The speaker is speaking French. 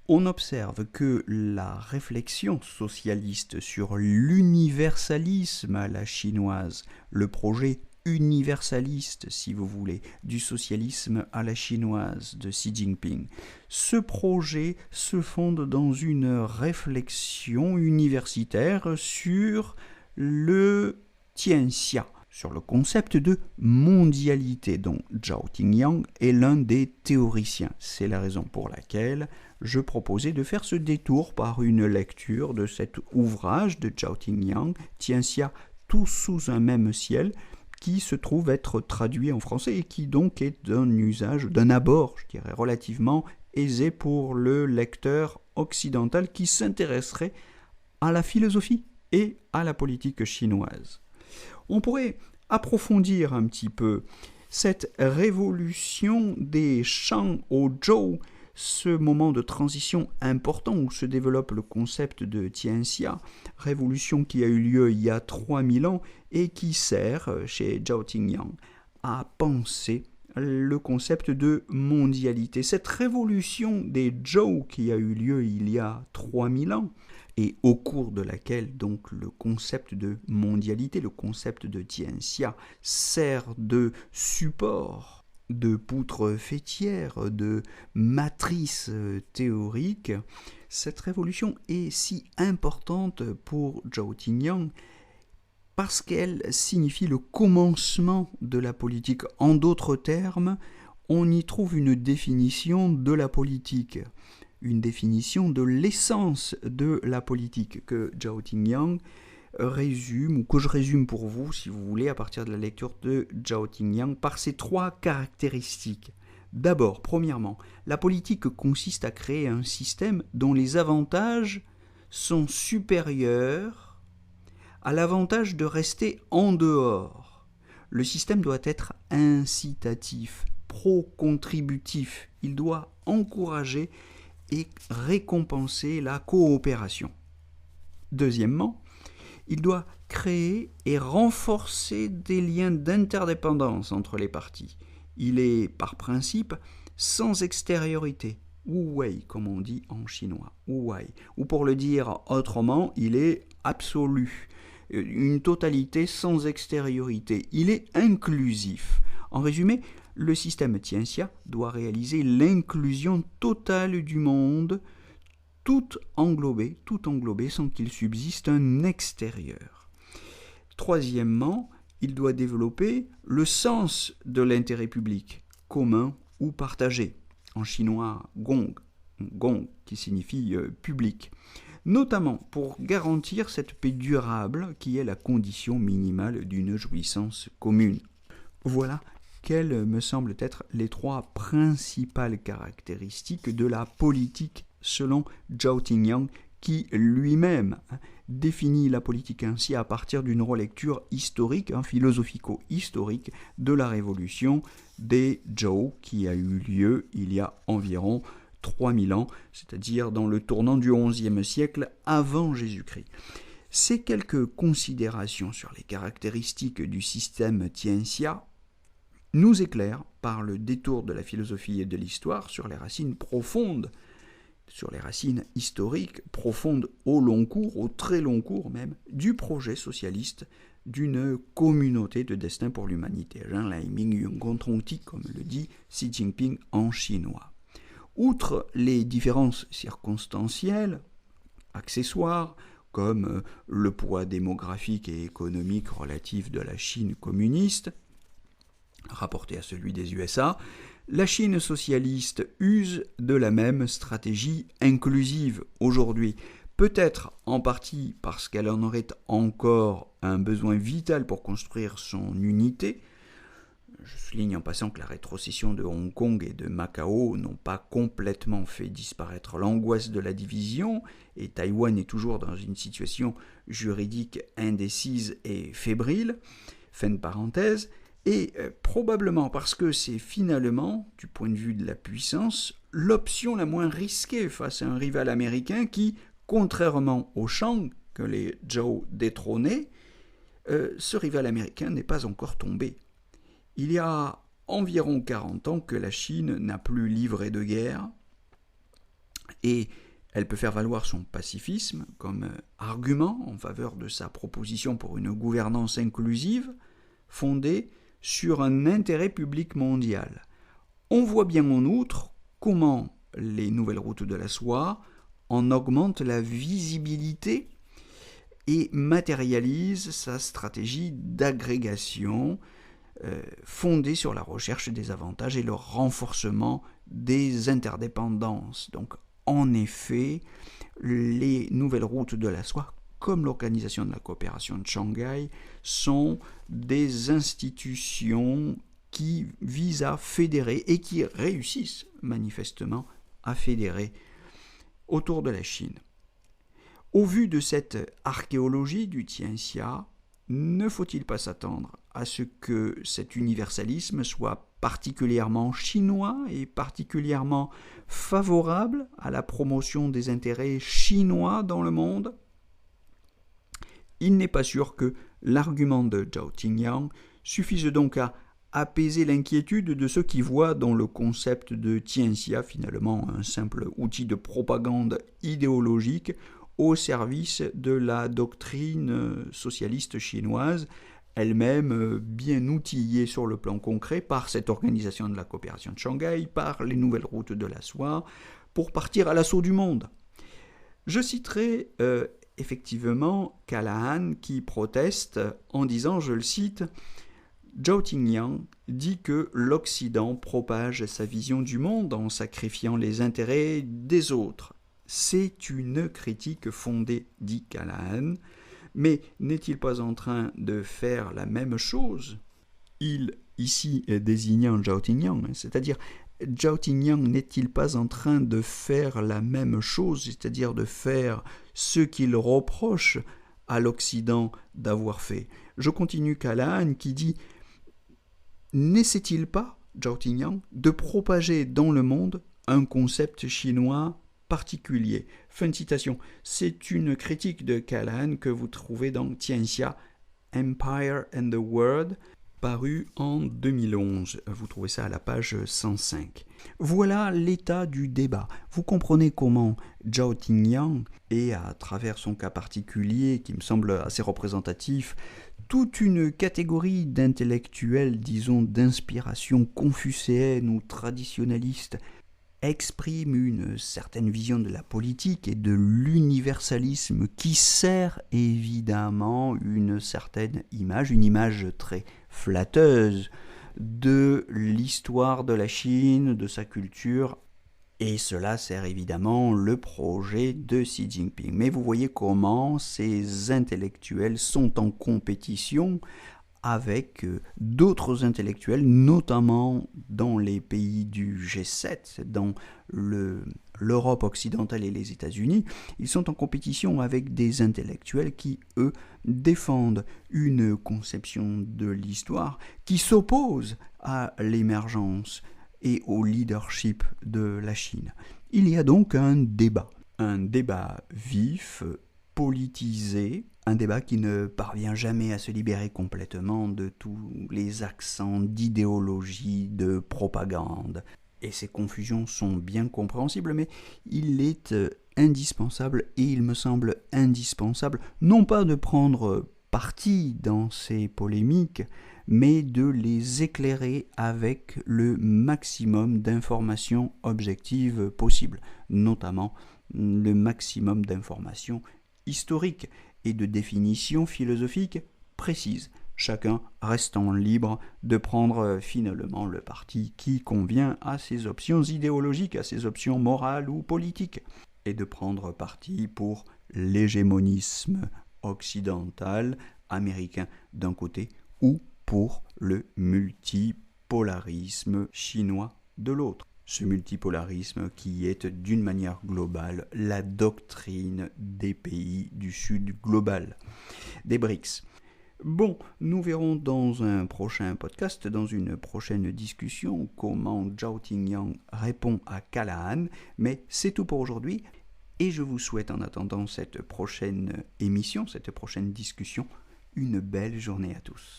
On observe que la réflexion socialiste sur l'universalisme à la chinoise, le projet universaliste, si vous voulez, du socialisme à la chinoise de Xi Jinping, ce projet se fonde dans une réflexion universitaire sur le Tianxia, sur le concept de mondialité dont Zhao Tingyang est l'un des théoriciens. C'est la raison pour laquelle je proposais de faire ce détour par une lecture de cet ouvrage de Zhao Tingyang, Tianxia, tout sous un même ciel, qui se trouve être traduit en français et qui donc est d'un usage, d'un abord, je dirais, relativement aisé pour le lecteur occidental qui s'intéresserait à la philosophie et à la politique chinoise. On pourrait approfondir un petit peu cette révolution des Shang au Zhou, ce moment de transition important où se développe le concept de Tianxia, révolution qui a eu lieu il y a 3000 ans et qui sert, chez Zhao Tingyang, à penser le concept de mondialité. Cette révolution des Zhou qui a eu lieu il y a 3000 ans, et au cours de laquelle donc le concept de mondialité, le concept de Tianxia sert de support, de poutre fêtière, de matrice théorique, cette révolution est si importante pour Zhao Tingyang parce qu'elle signifie le commencement de la politique. En d'autres termes, on y trouve une définition de la politique, une définition de l'essence de la politique que Zhao Tingyang résume, ou que je résume pour vous, si vous voulez, à partir de la lecture de Zhao Tingyang, par ces trois caractéristiques. D'abord, premièrement, la politique consiste à créer un système dont les avantages sont supérieurs à l'avantage de rester en dehors. Le système doit être incitatif, pro-contributif. Il doit encourager et récompenser la coopération. Deuxièmement, il doit créer et renforcer des liens d'interdépendance entre les parties. Il est, par principe, sans extériorité, wu wei, comme on dit en chinois, wu wei. Ou pour le dire autrement, il est absolu, une totalité sans extériorité. Il est inclusif. En résumé, le système Tianxia doit réaliser l'inclusion totale du monde, tout englobé sans qu'il subsiste un extérieur. Troisièmement, il doit développer le sens de l'intérêt public, commun ou partagé, en chinois gong, gong qui signifie public, notamment pour garantir cette paix durable qui est la condition minimale d'une jouissance commune. Voilà quelles me semblent être les trois principales caractéristiques de la politique selon Zhao Tingyang, qui lui-même définit la politique ainsi à partir d'une relecture historique, philosophico-historique de la révolution des Zhou qui a eu lieu il y a environ 3000 ans, c'est-à-dire dans le tournant du XIe siècle avant Jésus-Christ. Ces quelques considérations sur les caractéristiques du système Tianxia nous éclairent par le détour de la philosophie et de l'histoire sur les racines profondes, sur les racines historiques profondes au long cours, au très long cours même, du projet socialiste d'une communauté de destin pour l'humanité. Comme le dit Xi Jinping en chinois. Outre les différences circonstancielles, accessoires, comme le poids démographique et économique relatif de la Chine communiste, rapporté à celui des USA, la Chine socialiste use de la même stratégie inclusive aujourd'hui, peut-être en partie parce qu'elle en aurait encore un besoin vital pour construire son unité. Je souligne en passant que la rétrocession de Hong Kong et de Macao n'ont pas complètement fait disparaître l'angoisse de la division, et Taïwan est toujours dans une situation juridique indécise et fébrile. Fin de parenthèse. Et probablement parce que c'est finalement, du point de vue de la puissance, l'option la moins risquée face à un rival américain qui, contrairement aux Shang que les Zhou détrônaient, ce rival américain n'est pas encore tombé. Il y a environ 40 ans que la Chine n'a plus livré de guerre et elle peut faire valoir son pacifisme comme argument en faveur de sa proposition pour une gouvernance inclusive fondée sur un intérêt public mondial. On voit bien en outre comment les nouvelles routes de la soie en augmentent la visibilité et matérialisent sa stratégie d'agrégation fondée sur la recherche des avantages et le renforcement des interdépendances. Donc, en effet, les nouvelles routes de la soie, comme l'Organisation de la coopération de Shanghai, sont des institutions qui visent à fédérer et qui réussissent manifestement à fédérer autour de la Chine. Au vu de cette archéologie du Tianxia, ne faut-il pas s'attendre à ce que cet universalisme soit particulièrement chinois et particulièrement favorable à la promotion des intérêts chinois dans le monde ? Il n'est pas sûr que l'argument de Zhao Tingyang suffise donc à apaiser l'inquiétude de ceux qui voient dans le concept de Tianxia finalement un simple outil de propagande idéologique au service de la doctrine socialiste chinoise, elle-même bien outillée sur le plan concret par cette organisation de la coopération de Shanghai, par les nouvelles routes de la soie, pour partir à l'assaut du monde. Je citerai effectivement Callahan qui proteste en disant, je le cite, « Zhao Tingyang dit que l'Occident propage sa vision du monde en sacrifiant les intérêts des autres. C'est une critique fondée, dit Callahan, mais n'est-il pas en train de faire la même chose ?» Il, ici désignant Zhao Tingyang, c'est-à-dire Zhao Tingyang n'est-il pas en train de faire la même chose, c'est-à-dire de faire ce qu'il reproche à l'Occident d'avoir fait ? Je continue Callahan qui dit « N'essaie-t-il pas, Zhao Tingyang, de propager dans le monde un concept chinois particulier ?» Fin de citation. C'est une critique de Callahan que vous trouvez dans Tianxia, Empire and the World, paru en 2011. Vous trouvez ça à la page 105. Voilà l'état du débat. Vous comprenez comment Zhao Tingyang, et à travers son cas particulier, qui me semble assez représentatif, toute une catégorie d'intellectuels, disons, d'inspiration confucéenne ou traditionnaliste, exprime une certaine vision de la politique et de l'universalisme qui sert évidemment une certaine image, une image très flatteuse de l'histoire de la Chine, de sa culture, et cela sert évidemment le projet de Xi Jinping. Mais vous voyez comment ces intellectuels sont en compétition avec d'autres intellectuels, notamment dans les pays du G7, dans l'Europe occidentale et les États-Unis. Ils sont en compétition avec des intellectuels qui, eux, défendent une conception de l'histoire qui s'oppose à l'émergence et au leadership de la Chine. Il y a donc un débat vif, politisé, un débat qui ne parvient jamais à se libérer complètement de tous les accents d'idéologie, de propagande. Et ces confusions sont bien compréhensibles, mais il est indispensable, et il me semble indispensable, non pas de prendre parti dans ces polémiques, mais de les éclairer avec le maximum d'informations objectives possibles, notamment le maximum d'informations historiques et de définitions philosophiques précises, chacun restant libre de prendre finalement le parti qui convient à ses options idéologiques, à ses options morales ou politiques, et de prendre parti pour l'hégémonisme occidental, américain d'un côté, ou pour le multipolarisme chinois de l'autre. Ce multipolarisme qui est d'une manière globale la doctrine des pays du Sud global, des BRICS. Bon, nous verrons dans un prochain podcast, dans une prochaine discussion, comment Zhao Tingyang répond à Callahan, mais c'est tout pour aujourd'hui, et je vous souhaite en attendant cette prochaine émission, cette prochaine discussion, une belle journée à tous.